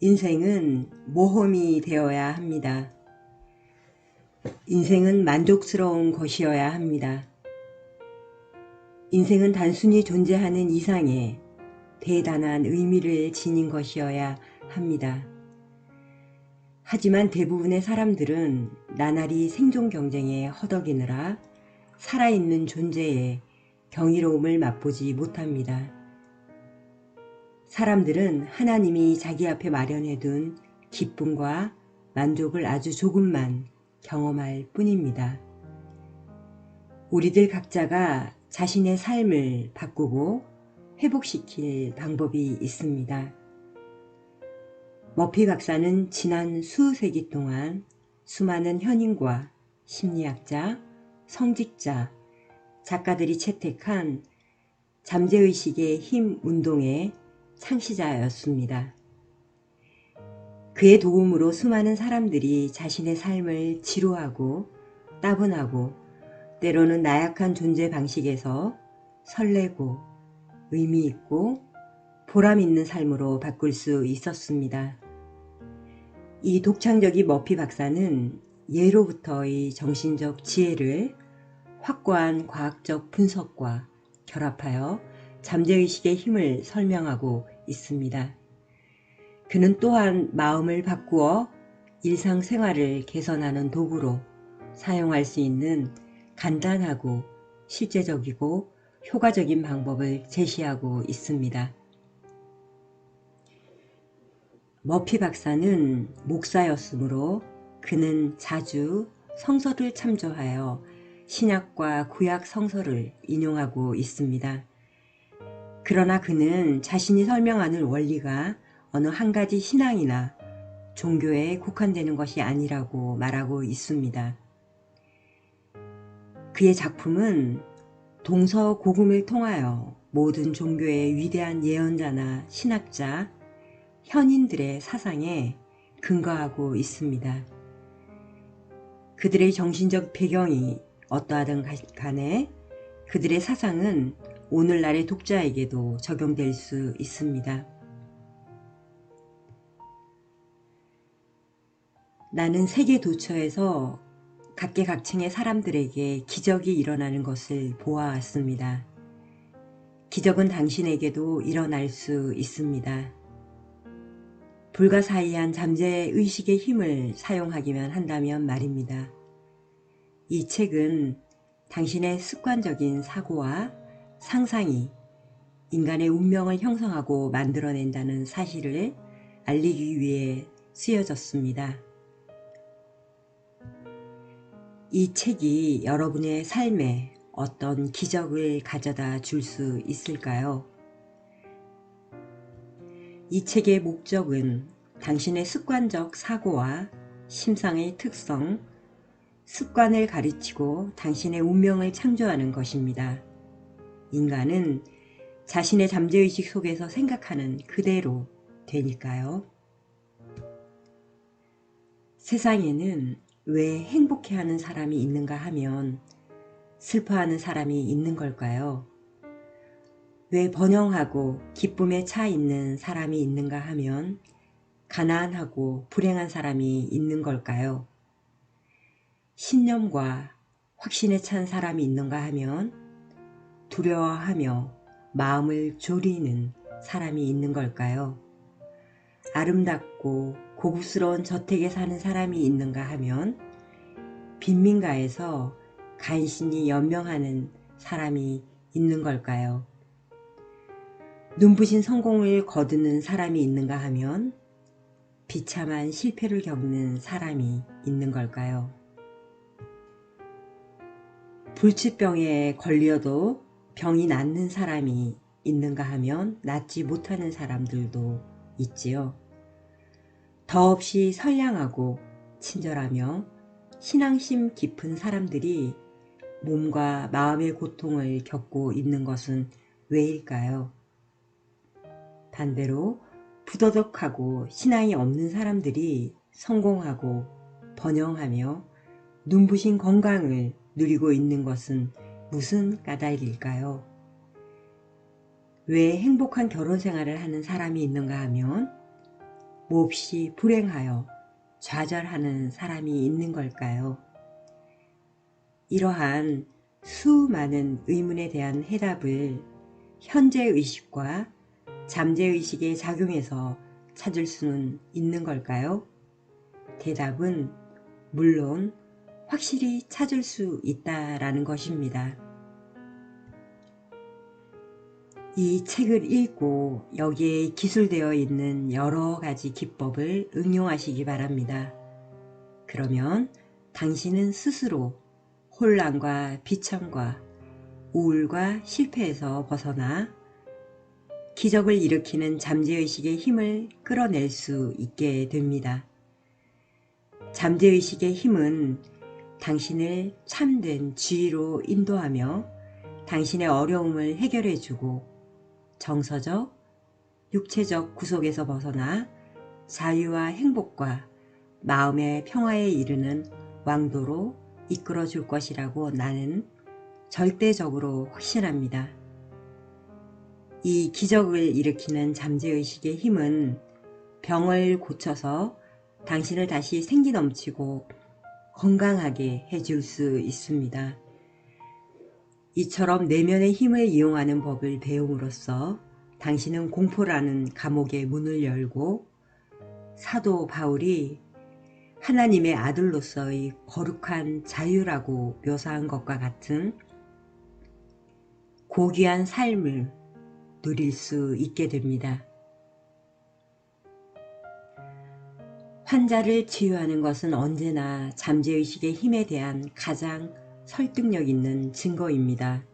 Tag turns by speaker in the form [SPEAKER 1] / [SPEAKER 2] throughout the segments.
[SPEAKER 1] 인생은 모험이 되어야 합니다. 인생은 만족스러운 것이어야 합니다. 인생은 단순히 존재하는 이상의 대단한 의미를 지닌 것이어야 합니다. 하지만 대부분의 사람들은 나날이 생존 경쟁에 허덕이느라 살아있는 존재의 경이로움을 맛보지 못합니다. 사람들은 하나님이 자기 앞에 마련해둔 기쁨과 만족을 아주 조금만 경험할 뿐입니다. 우리들 각자가 자신의 삶을 바꾸고 회복시킬 방법이 있습니다. 머피 박사는 지난 수세기 동안 수많은 현인과 심리학자, 성직자, 작가들이 채택한 잠재의식의 힘 운동의 창시자였습니다. 그의 도움으로 수많은 사람들이 자신의 삶을 지루하고 따분하고 때로는 나약한 존재 방식에서 설레고 의미있고 보람있는 삶으로 바꿀 수 있었습니다. 이 독창적인 머피 박사는 예로부터의 정신적 지혜를 확고한 과학적 분석과 결합하여 잠재의식의 힘을 설명하고 있습니다. 그는 또한 마음을 바꾸어 일상생활을 개선하는 도구로 사용할 수 있는 간단하고 실제적이고 효과적인 방법을 제시하고 있습니다. 머피 박사는 목사였으므로 그는 자주 성서를 참조하여 신약과 구약 성서를 인용하고 있습니다. 그러나 그는 자신이 설명하는 원리가 어느 한 가지 신앙이나 종교에 국한되는 것이 아니라고 말하고 있습니다. 그의 작품은 동서고금을 통하여 모든 종교의 위대한 예언자나 신학자, 현인들의 사상에 근거하고 있습니다. 그들의 정신적 배경이 어떠하든 간에 그들의 사상은 오늘날의 독자에게도 적용될 수 있습니다. 나는 세계 도처에서 각계각층의 사람들에게 기적이 일어나는 것을 보아왔습니다. 기적은 당신에게도 일어날 수 있습니다. 불가사의한 잠재의식의 힘을 사용하기만 한다면 말입니다. 이 책은 당신의 습관적인 사고와 상상이 인간의 운명을 형성하고 만들어낸다는 사실을 알리기 위해 쓰여졌습니다. 이 책이 여러분의 삶에 어떤 기적을 가져다 줄 수 있을까요? 이 책의 목적은 당신의 습관적 사고와 심상의 특성, 습관을 가르치고 당신의 운명을 창조하는 것입니다. 인간은 자신의 잠재의식 속에서 생각하는 그대로 되니까요. 세상에는 왜 행복해하는 사람이 있는가 하면 슬퍼하는 사람이 있는 걸까요? 왜 번영하고 기쁨에 차 있는 사람이 있는가 하면 가난하고 불행한 사람이 있는 걸까요? 신념과 확신에 찬 사람이 있는가 하면 두려워하며 마음을 졸이는 사람이 있는 걸까요? 아름답고 고급스러운 저택에 사는 사람이 있는가 하면 빈민가에서 간신히 연명하는 사람이 있는 걸까요? 눈부신 성공을 거두는 사람이 있는가 하면 비참한 실패를 겪는 사람이 있는 걸까요? 불치병에 걸려도 병이 낫는 사람이 있는가 하면 낫지 못하는 사람들도 있지요. 더없이 선량하고 친절하며 신앙심 깊은 사람들이 몸과 마음의 고통을 겪고 있는 것은 왜일까요? 반대로 부도덕하고 신앙이 없는 사람들이 성공하고 번영하며 눈부신 건강을 누리고 있는 것은 무슨 까닭일까요? 왜 행복한 결혼 생활을 하는 사람이 있는가 하면 몹시 불행하여 좌절하는 사람이 있는 걸까요? 이러한 수많은 의문에 대한 해답을 현재의식과 잠재의식의 작용에서 찾을 수는 있는 걸까요? 대답은 물론 확실히 찾을 수 있다라는 것입니다. 이 책을 읽고 여기에 기술되어 있는 여러 가지 기법을 응용하시기 바랍니다. 그러면 당신은 스스로 혼란과 비참과 우울과 실패에서 벗어나 기적을 일으키는 잠재의식의 힘을 끌어낼 수 있게 됩니다. 잠재의식의 힘은 당신을 참된 지위로 인도하며 당신의 어려움을 해결해주고 정서적, 육체적 구속에서 벗어나 자유와 행복과 마음의 평화에 이르는 왕도로 이끌어 줄 것이라고 나는 절대적으로 확신합니다. 이 기적을 일으키는 잠재의식의 힘은 병을 고쳐서 당신을 다시 생기 넘치고 건강하게 해줄 수 있습니다. 이처럼 내면의 힘을 이용하는 법을 배움으로써 당신은 공포라는 감옥의 문을 열고 사도 바울이 하나님의 아들로서의 거룩한 자유라고 묘사한 것과 같은 고귀한 삶을 누릴 수 있게 됩니다. 환자를 치유하는 것은 언제나 잠재의식의 힘에 대한 가장 설득력 있는 증거입니다.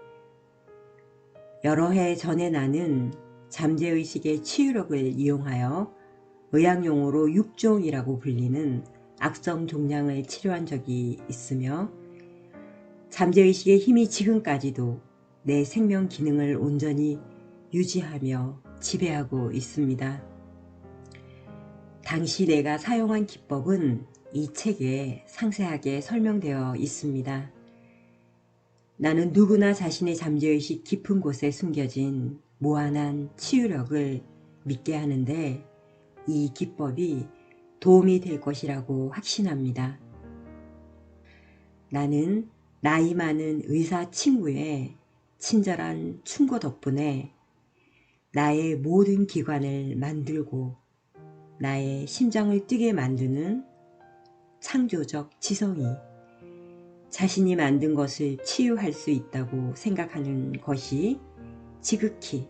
[SPEAKER 1] 여러 해 전에 나는 잠재의식의 치유력을 이용하여 의학용어로 육종이라고 불리는 악성 종양을 치료한 적이 있으며 잠재의식의 힘이 지금까지도 내 생명 기능을 온전히 유지하며 지배하고 있습니다. 당시 내가 사용한 기법은 이 책에 상세하게 설명되어 있습니다. 나는 누구나 자신의 잠재의식 깊은 곳에 숨겨진 무한한 치유력을 믿게 하는데 이 기법이 도움이 될 것이라고 확신합니다. 나는 나이 많은 의사 친구의 친절한 충고 덕분에 나의 모든 기관을 만들고 나의 심장을 뛰게 만드는 창조적 지성이 자신이 만든 것을 치유할 수 있다고 생각하는 것이 지극히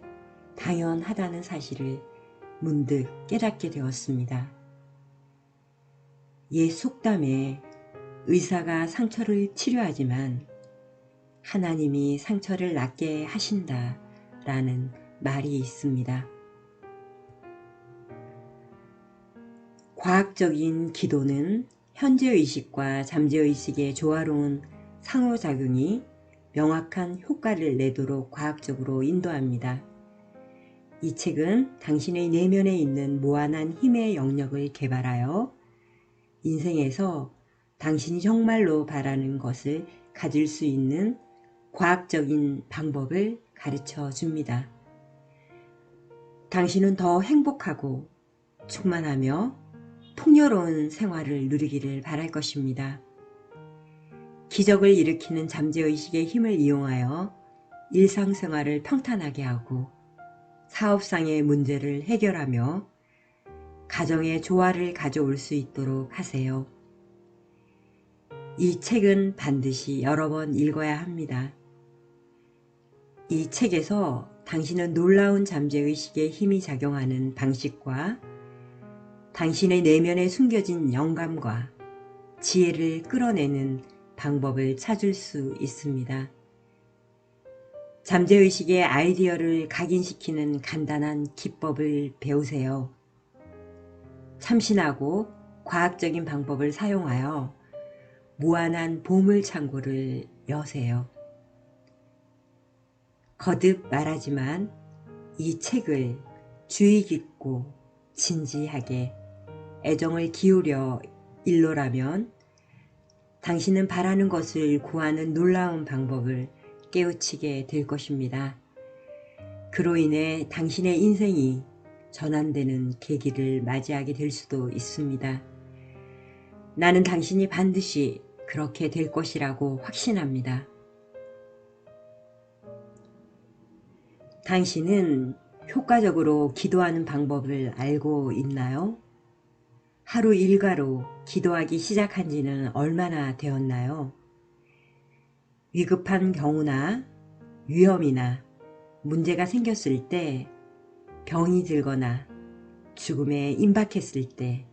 [SPEAKER 1] 당연하다는 사실을 문득 깨닫게 되었습니다. 옛 속담에 의사가 상처를 치료하지만 하나님이 상처를 낫게 하신다 라는 말이 있습니다. 과학적인 기도는 현재의식과 잠재의식의 조화로운 상호작용이 명확한 효과를 내도록 과학적으로 인도합니다. 이 책은 당신의 내면에 있는 무한한 힘의 영역을 개발하여 인생에서 당신이 정말로 바라는 것을 가질 수 있는 과학적인 방법을 가르쳐 줍니다. 당신은 더 행복하고 충만하며 풍요로운 생활을 누리기를 바랄 것입니다. 기적을 일으키는 잠재의식의 힘을 이용하여 일상생활을 평탄하게 하고 사업상의 문제를 해결하며 가정의 조화를 가져올 수 있도록 하세요. 이 책은 반드시 여러 번 읽어야 합니다. 이 책에서 당신은 놀라운 잠재의식의 힘이 작용하는 방식과 당신의 내면에 숨겨진 영감과 지혜를 끌어내는 방법을 찾을 수 있습니다. 잠재의식의 아이디어를 각인시키는 간단한 기법을 배우세요. 참신하고 과학적인 방법을 사용하여 무한한 보물창고를 여세요. 거듭 말하지만 이 책을 주의 깊고 진지하게 애정을 기울여 일러라면 당신은 바라는 것을 구하는 놀라운 방법을 깨우치게 될 것입니다. 그로 인해 당신의 인생이 전환되는 계기를 맞이하게 될 수도 있습니다. 나는 당신이 반드시 그렇게 될 것이라고 확신합니다. 당신은 효과적으로 기도하는 방법을 알고 있나요? 하루 일과로 기도하기 시작한 지는 얼마나 되었나요? 위급한 경우나 위험이나 문제가 생겼을 때, 병이 들거나 죽음에 임박했을 때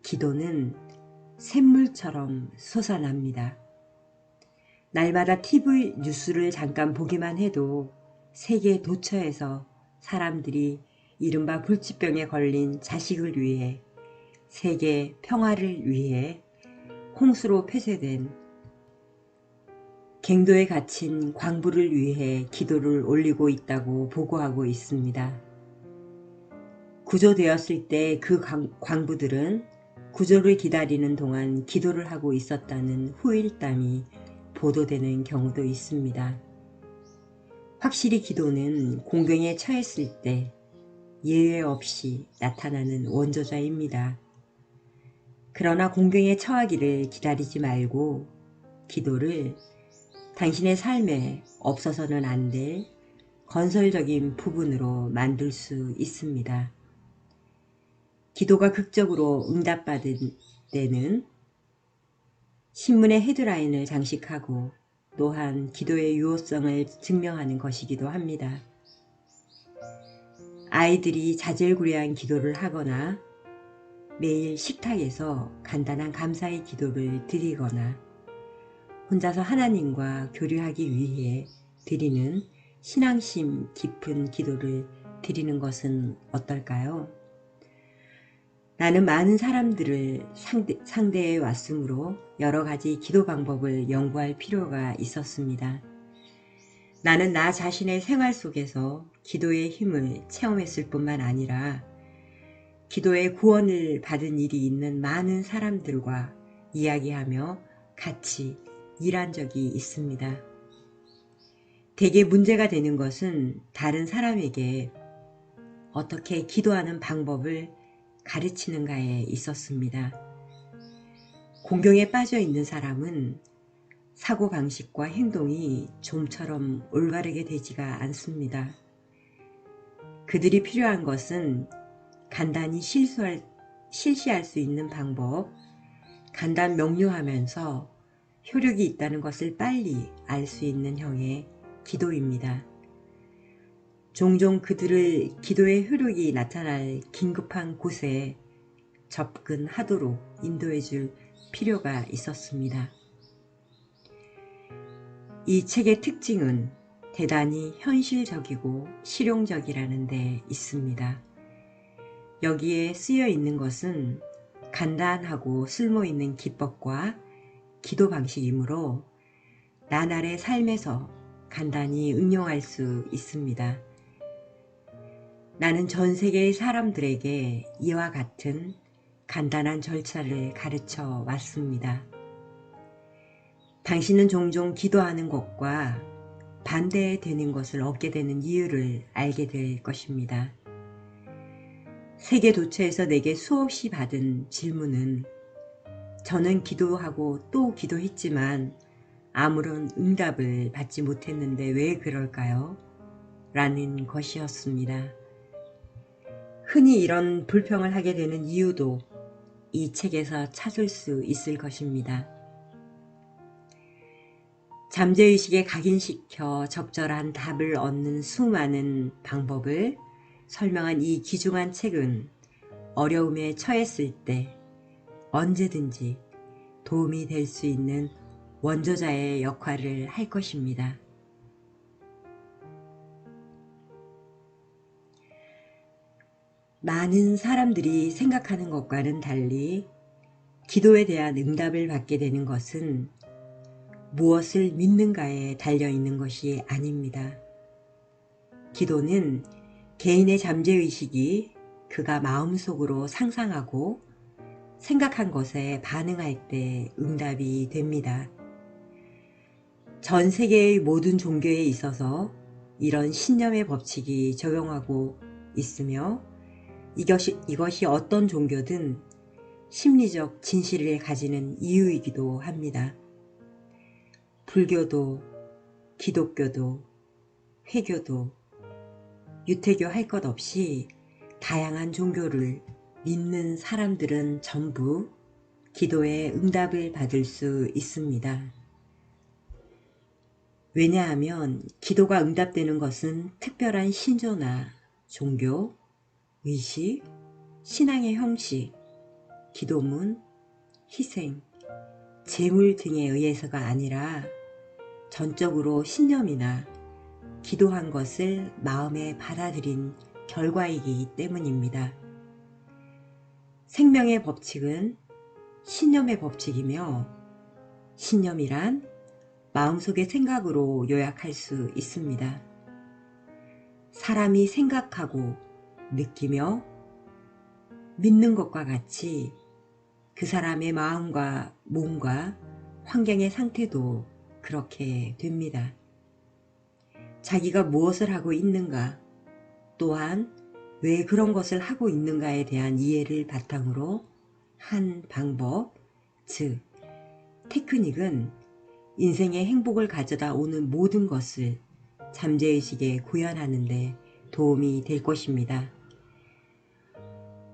[SPEAKER 1] 기도는 샘물처럼 솟아납니다. 날마다 TV 뉴스를 잠깐 보기만 해도 세계 도처에서 사람들이 이른바 불치병에 걸린 자식을 위해, 세계 평화를 위해, 홍수로 폐쇄된 갱도에 갇힌 광부를 위해 기도를 올리고 있다고 보고하고 있습니다. 구조되었을 때 그 광부들은 구조를 기다리는 동안 기도를 하고 있었다는 후일담이 보도되는 경우도 있습니다. 확실히 기도는 공경에 처했을 때 예외 없이 나타나는 원조자입니다. 그러나 공경에 처하기를 기다리지 말고 기도를 당신의 삶에 없어서는 안 될 건설적인 부분으로 만들 수 있습니다. 기도가 극적으로 응답받은 때는 신문의 헤드라인을 장식하고 또한 기도의 유효성을 증명하는 것이기도 합니다. 아이들이 자질구레한 기도를 하거나 매일 식탁에서 간단한 감사의 기도를 드리거나 혼자서 하나님과 교류하기 위해 드리는 신앙심 깊은 기도를 드리는 것은 어떨까요? 나는 많은 사람들을 상대해 왔으므로 여러 가지 기도 방법을 연구할 필요가 있었습니다. 나는 나 자신의 생활 속에서 기도의 힘을 체험했을 뿐만 아니라 기도의 구원을 받은 일이 있는 많은 사람들과 이야기하며 같이 일한 적이 있습니다. 대개 문제가 되는 것은 다른 사람에게 어떻게 기도하는 방법을 가르치는가에 있었습니다. 공경에 빠져 있는 사람은 사고방식과 행동이 좀처럼 올바르게 되지가 않습니다. 그들이 필요한 것은 간단히 실시할 수 있는 방법, 간단 명료하면서 효력이 있다는 것을 빨리 알 수 있는 형의 기도입니다. 종종 그들을 기도의 효력이 나타날 긴급한 곳에 접근하도록 인도해 줄 필요가 있었습니다. 이 책의 특징은 대단히 현실적이고 실용적이라는 데 있습니다. 여기에 쓰여 있는 것은 간단하고 쓸모있는 기법과 기도 방식이므로 나날의 삶에서 간단히 응용할 수 있습니다. 나는 전 세계의 사람들에게 이와 같은 간단한 절차를 가르쳐 왔습니다. 당신은 종종 기도하는 것과 반대되는 것을 얻게 되는 이유를 알게 될 것입니다. 세계 도처에서 내게 수없이 받은 질문은 저는 기도하고 또 기도했지만 아무런 응답을 받지 못했는데 왜 그럴까요? 라는 것이었습니다. 흔히 이런 불평을 하게 되는 이유도 이 책에서 찾을 수 있을 것입니다. 잠재의식에 각인시켜 적절한 답을 얻는 수많은 방법을 설명한 이 귀중한 책은 어려움에 처했을 때 언제든지 도움이 될 수 있는 원조자의 역할을 할 것입니다. 많은 사람들이 생각하는 것과는 달리 기도에 대한 응답을 받게 되는 것은 무엇을 믿는가에 달려있는 것이 아닙니다. 기도는 개인의 잠재의식이 그가 마음속으로 상상하고 생각한 것에 반응할 때 응답이 됩니다. 전 세계의 모든 종교에 있어서 이런 신념의 법칙이 적용하고 있으며 이것이 어떤 종교든 심리적 진실을 가지는 이유이기도 합니다. 불교도, 기독교도, 회교도, 유태교 할 것 없이 다양한 종교를 믿는 사람들은 전부 기도의 응답을 받을 수 있습니다. 왜냐하면 기도가 응답되는 것은 특별한 신조나 종교, 의식, 신앙의 형식, 기도문, 희생, 제물 등에 의해서가 아니라 전적으로 신념이나 기도한 것을 마음에 받아들인 결과이기 때문입니다. 생명의 법칙은 신념의 법칙이며 신념이란 마음속의 생각으로 요약할 수 있습니다. 사람이 생각하고 느끼며 믿는 것과 같이 그 사람의 마음과 몸과 환경의 상태도 그렇게 됩니다. 자기가 무엇을 하고 있는가, 또한 왜 그런 것을 하고 있는가에 대한 이해를 바탕으로 한 방법, 즉 테크닉은 인생의 행복을 가져다 오는 모든 것을 잠재의식에 구현하는 데 도움이 될 것입니다.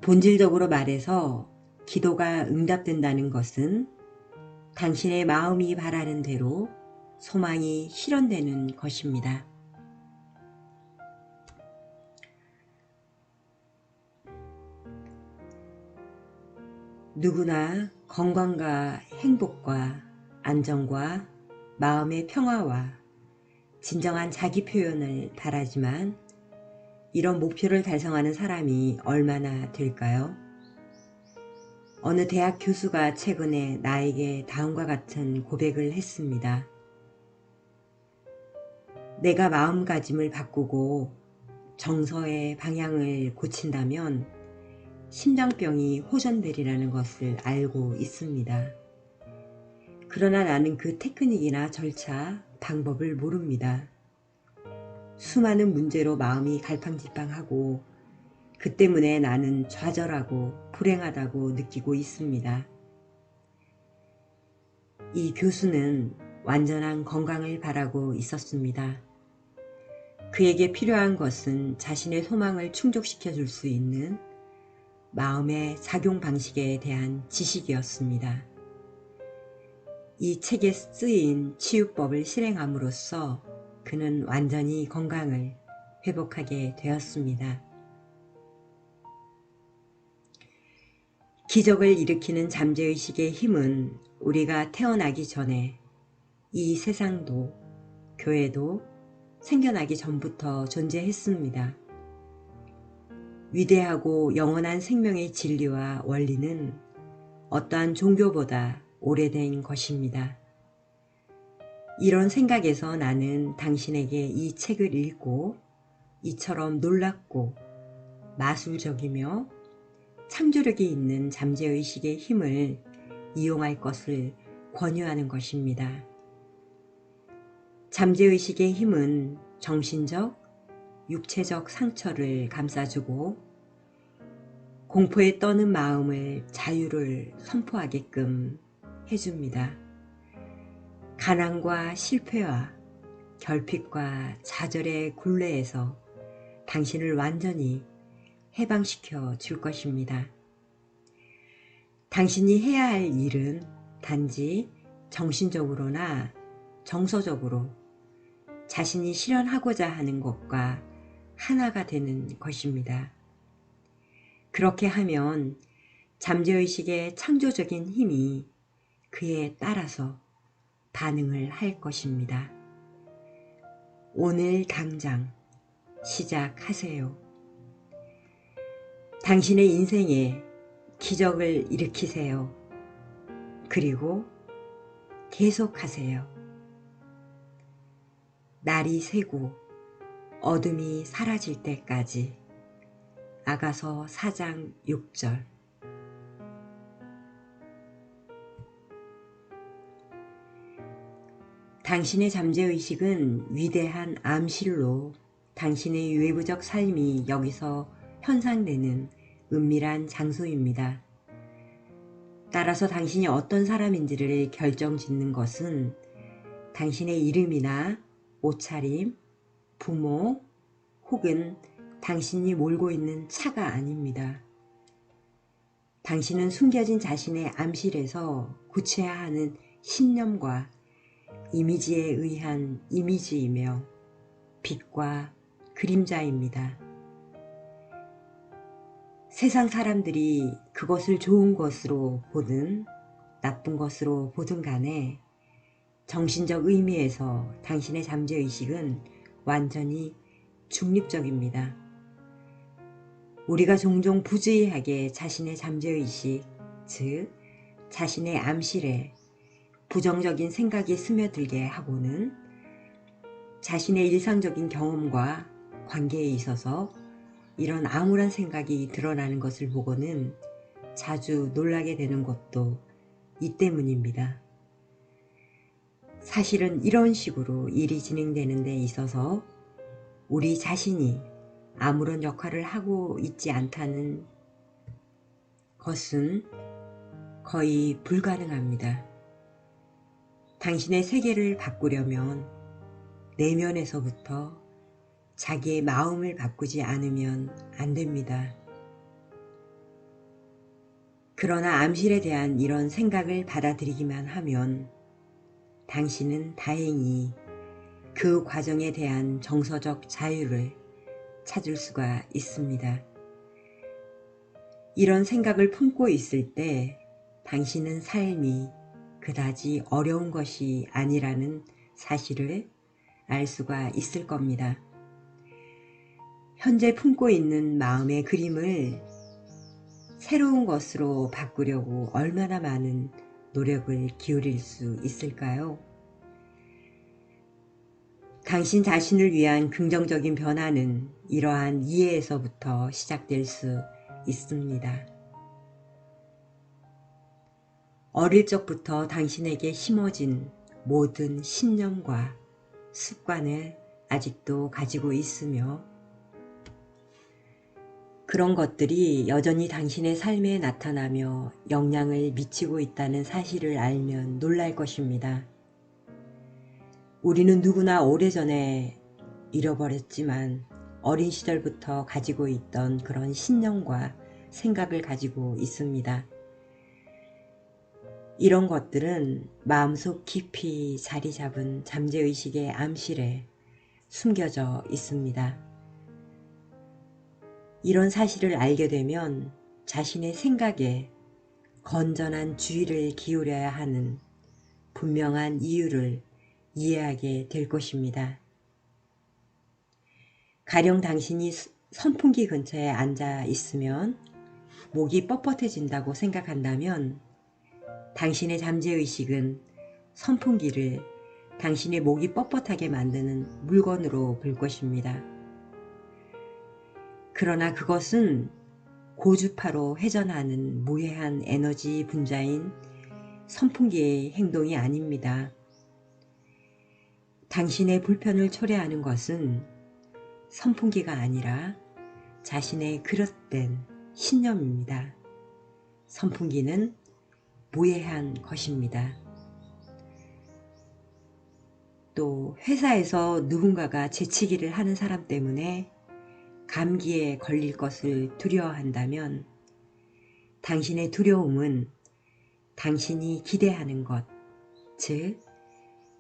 [SPEAKER 1] 본질적으로 말해서 기도가 응답된다는 것은 당신의 마음이 바라는 대로 소망이 실현되는 것입니다. 누구나 건강과 행복과 안정과 마음의 평화와 진정한 자기 표현을 바라지만 이런 목표를 달성하는 사람이 얼마나 될까요? 어느 대학 교수가 최근에 나에게 다음과 같은 고백을 했습니다. 내가 마음가짐을 바꾸고 정서의 방향을 고친다면 심장병이 호전되리라는 것을 알고 있습니다. 그러나 나는 그 테크닉이나 절차, 방법을 모릅니다. 수많은 문제로 마음이 갈팡질팡하고 그 때문에 나는 좌절하고 불행하다고 느끼고 있습니다. 이 교수는 완전한 건강을 바라고 있었습니다. 그에게 필요한 것은 자신의 소망을 충족시켜 줄 수 있는 마음의 작용 방식에 대한 지식이었습니다. 이 책에 쓰인 치유법을 실행함으로써 그는 완전히 건강을 회복하게 되었습니다. 기적을 일으키는 잠재의식의 힘은 우리가 태어나기 전에 이 세상도 교회도 생겨나기 전부터 존재했습니다. 위대하고 영원한 생명의 진리와 원리는 어떠한 종교보다 오래된 것입니다. 이런 생각에서 나는 당신에게 이 책을 읽고 이처럼 놀랍고 마술적이며 창조력이 있는 잠재의식의 힘을 이용할 것을 권유하는 것입니다. 잠재의식의 힘은 정신적, 육체적 상처를 감싸주고 공포에 떠는 마음을 자유를 선포하게끔 해줍니다. 가난과 실패와 결핍과 좌절의 굴레에서 당신을 완전히 해방시켜 줄 것입니다. 당신이 해야 할 일은 단지 정신적으로나 정서적으로 자신이 실현하고자 하는 것과 하나가 되는 것입니다. 그렇게 하면 잠재의식의 창조적인 힘이 그에 따라서 반응을 할 것입니다. 오늘 당장 시작하세요. 당신의 인생에 기적을 일으키세요. 그리고 계속하세요. 날이 새고 어둠이 사라질 때까지. 아가서 4장 6절. 당신의 잠재의식은 위대한 암실로 당신의 외부적 삶이 여기서 현상되는 은밀한 장소입니다. 따라서 당신이 어떤 사람인지를 결정짓는 것은 당신의 이름이나 옷차림, 부모 혹은 당신이 몰고 있는 차가 아닙니다. 당신은 숨겨진 자신의 암실에서 고쳐야 하는 신념과 이미지에 의한 이미지이며 빛과 그림자입니다. 세상 사람들이 그것을 좋은 것으로 보든 나쁜 것으로 보든 간에 정신적 의미에서 당신의 잠재의식은 완전히 중립적입니다. 우리가 종종 부주의하게 자신의 잠재의식, 즉 자신의 암실에 부정적인 생각이 스며들게 하고는 자신의 일상적인 경험과 관계에 있어서 이런 암울한 생각이 드러나는 것을 보고는 자주 놀라게 되는 것도 이 때문입니다. 사실은 이런 식으로 일이 진행되는 데 있어서 우리 자신이 아무런 역할을 하고 있지 않다는 것은 거의 불가능합니다. 당신의 세계를 바꾸려면 내면에서부터 자기의 마음을 바꾸지 않으면 안 됩니다. 그러나 암실에 대한 이런 생각을 받아들이기만 하면 당신은 다행히 그 과정에 대한 정서적 자유를 찾을 수가 있습니다. 이런 생각을 품고 있을 때 당신은 삶이 그다지 어려운 것이 아니라는 사실을 알 수가 있을 겁니다. 현재 품고 있는 마음의 그림을 새로운 것으로 바꾸려고 얼마나 많은 노력을 기울일 수 있을까요? 당신 자신을 위한 긍정적인 변화는 이러한 이해에서부터 시작될 수 있습니다. 어릴 적부터 당신에게 심어진 모든 신념과 습관을 아직도 가지고 있으며 그런 것들이 여전히 당신의 삶에 나타나며 영향을 미치고 있다는 사실을 알면 놀랄 것입니다. 우리는 누구나 오래전에 잃어버렸지만 어린 시절부터 가지고 있던 그런 신념과 생각을 가지고 있습니다. 이런 것들은 마음속 깊이 자리 잡은 잠재의식의 암실에 숨겨져 있습니다. 이런 사실을 알게 되면 자신의 생각에 건전한 주의를 기울여야 하는 분명한 이유를 이해하게 될 것입니다. 가령 당신이 선풍기 근처에 앉아 있으면 목이 뻣뻣해진다고 생각한다면 당신의 잠재의식은 선풍기를 당신의 목이 뻣뻣하게 만드는 물건으로 볼 것입니다. 그러나 그것은 고주파로 회전하는 무해한 에너지 분자인 선풍기의 행동이 아닙니다. 당신의 불편을 초래하는 것은 선풍기가 아니라 자신의 그릇된 신념입니다. 선풍기는 무해한 것입니다. 또 회사에서 누군가가 재치기를 하는 사람 때문에 감기에 걸릴 것을 두려워한다면 당신의 두려움은 당신이 기대하는 것, 즉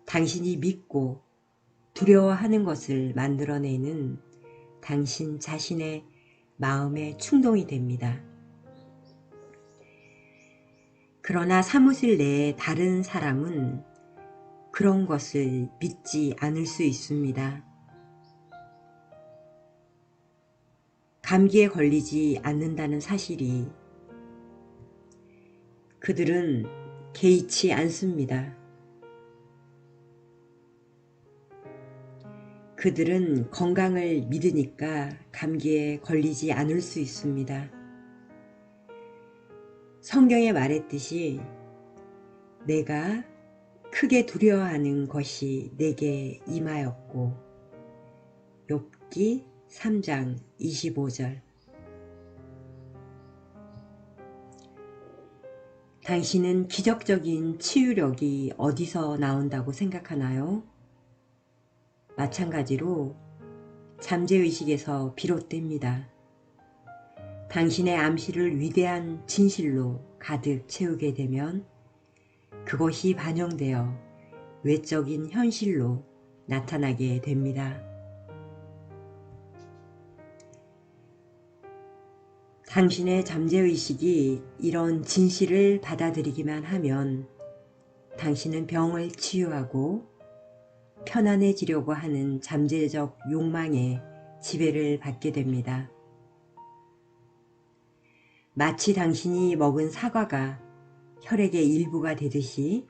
[SPEAKER 1] 당신이 믿고 두려워하는 것을 만들어내는 당신 자신의 마음의 충동이 됩니다. 그러나 사무실 내의 다른 사람은 그런 것을 믿지 않을 수 있습니다. 감기에 걸리지 않는다는 사실이 그들은 개의치 않습니다. 그들은 건강을 믿으니까 감기에 걸리지 않을 수 있습니다. 성경에 말했듯이 내가 크게 두려워하는 것이 내게 임하였고 욥기 3장 25절 당신은 기적적인 치유력이 어디서 나온다고 생각하나요? 마찬가지로 잠재의식에서 비롯됩니다. 당신의 암시를 위대한 진실로 가득 채우게 되면 그것이 반영되어 외적인 현실로 나타나게 됩니다. 당신의 잠재의식이 이런 진실을 받아들이기만 하면 당신은 병을 치유하고 편안해지려고 하는 잠재적 욕망에 지배를 받게 됩니다. 마치 당신이 먹은 사과가 혈액의 일부가 되듯이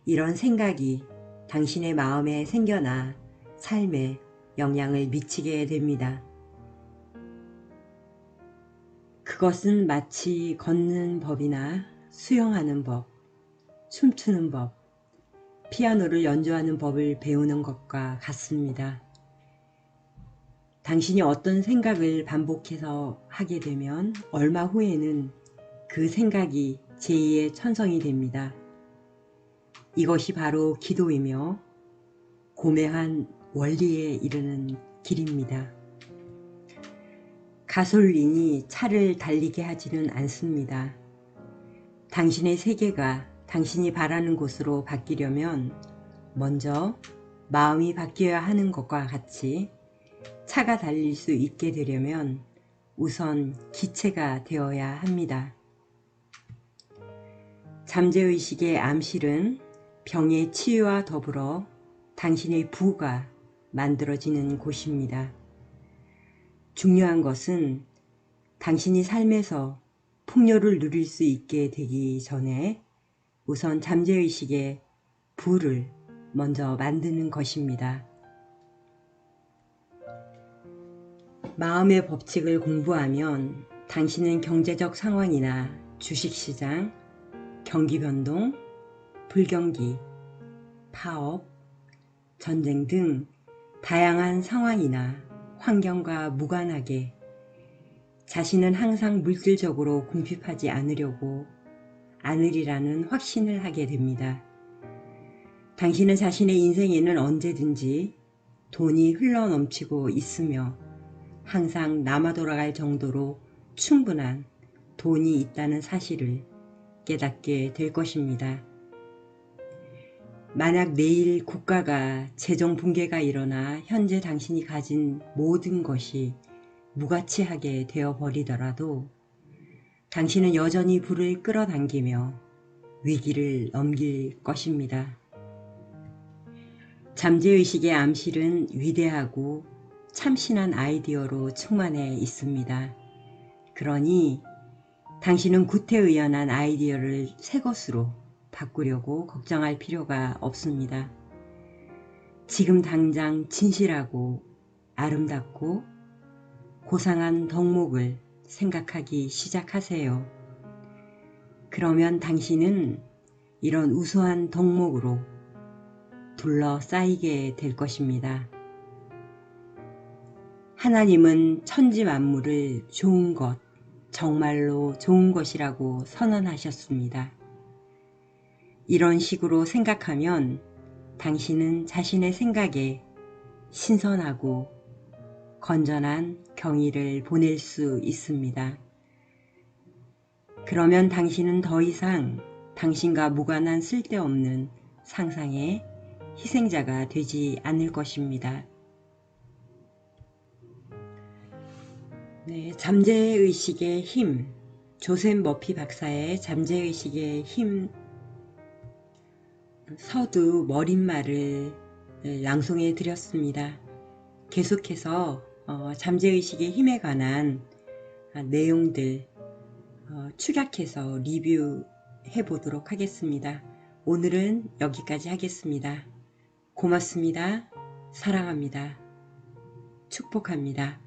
[SPEAKER 1] 이런 생각이 당신의 마음에 생겨나 삶에 영향을 미치게 됩니다. 그것은 마치 걷는 법이나 수영하는 법, 춤추는 법, 피아노를 연주하는 법을 배우는 것과 같습니다. 당신이 어떤 생각을 반복해서 하게 되면 얼마 후에는 그 생각이 제2의 천성이 됩니다. 이것이 바로 기도이며 고매한 원리에 이르는 길입니다. 가솔린이 차를 달리게 하지는 않습니다. 당신의 세계가 당신이 바라는 곳으로 바뀌려면 먼저 마음이 바뀌어야 하는 것과 같이 차가 달릴 수 있게 되려면 우선 기체가 되어야 합니다. 잠재의식의 암실은 병의 치유와 더불어 당신의 부가 만들어지는 곳입니다. 중요한 것은 당신이 삶에서 풍요를 누릴 수 있게 되기 전에 우선 잠재의식의 부를 먼저 만드는 것입니다. 마음의 법칙을 공부하면 당신은 경제적 상황이나 주식시장, 경기변동, 불경기, 파업, 전쟁 등 다양한 상황이나 환경과 무관하게 자신은 항상 물질적으로 궁핍하지 않으리라는 확신을 하게 됩니다. 당신은 자신의 인생에는 언제든지 돈이 흘러넘치고 있으며 항상 남아 돌아갈 정도로 충분한 돈이 있다는 사실을 깨닫게 될 것입니다. 만약 내일 국가가 재정 붕괴가 일어나 현재 당신이 가진 모든 것이 무가치하게 되어버리더라도 당신은 여전히 불을 끌어당기며 위기를 넘길 것입니다. 잠재의식의 암실은 위대하고 참신한 아이디어로 충만해 있습니다. 그러니 당신은 구태의연한 아이디어를 새 것으로 바꾸려고 걱정할 필요가 없습니다. 지금 당장 진실하고 아름답고 고상한 덕목을 생각하기 시작하세요. 그러면 당신은 이런 우수한 덕목으로 둘러싸이게 될 것입니다. 하나님은 천지 만물을 좋은 것, 정말로 좋은 것이라고 선언하셨습니다. 이런 식으로 생각하면 당신은 자신의 생각에 신선하고 건전한 경의를 보낼 수 있습니다. 그러면 당신은 더 이상 당신과 무관한 쓸데없는 상상의 희생자가 되지 않을 것입니다. 네, 잠재의식의 힘, 조셉 머피 박사의 잠재의식의 힘 서두 머릿말을 낭송해 드렸습니다. 계속해서 잠재의식의 힘에 관한 내용들 축약해서 리뷰해 보도록 하겠습니다. 오늘은 여기까지 하겠습니다. 고맙습니다. 사랑합니다. 축복합니다.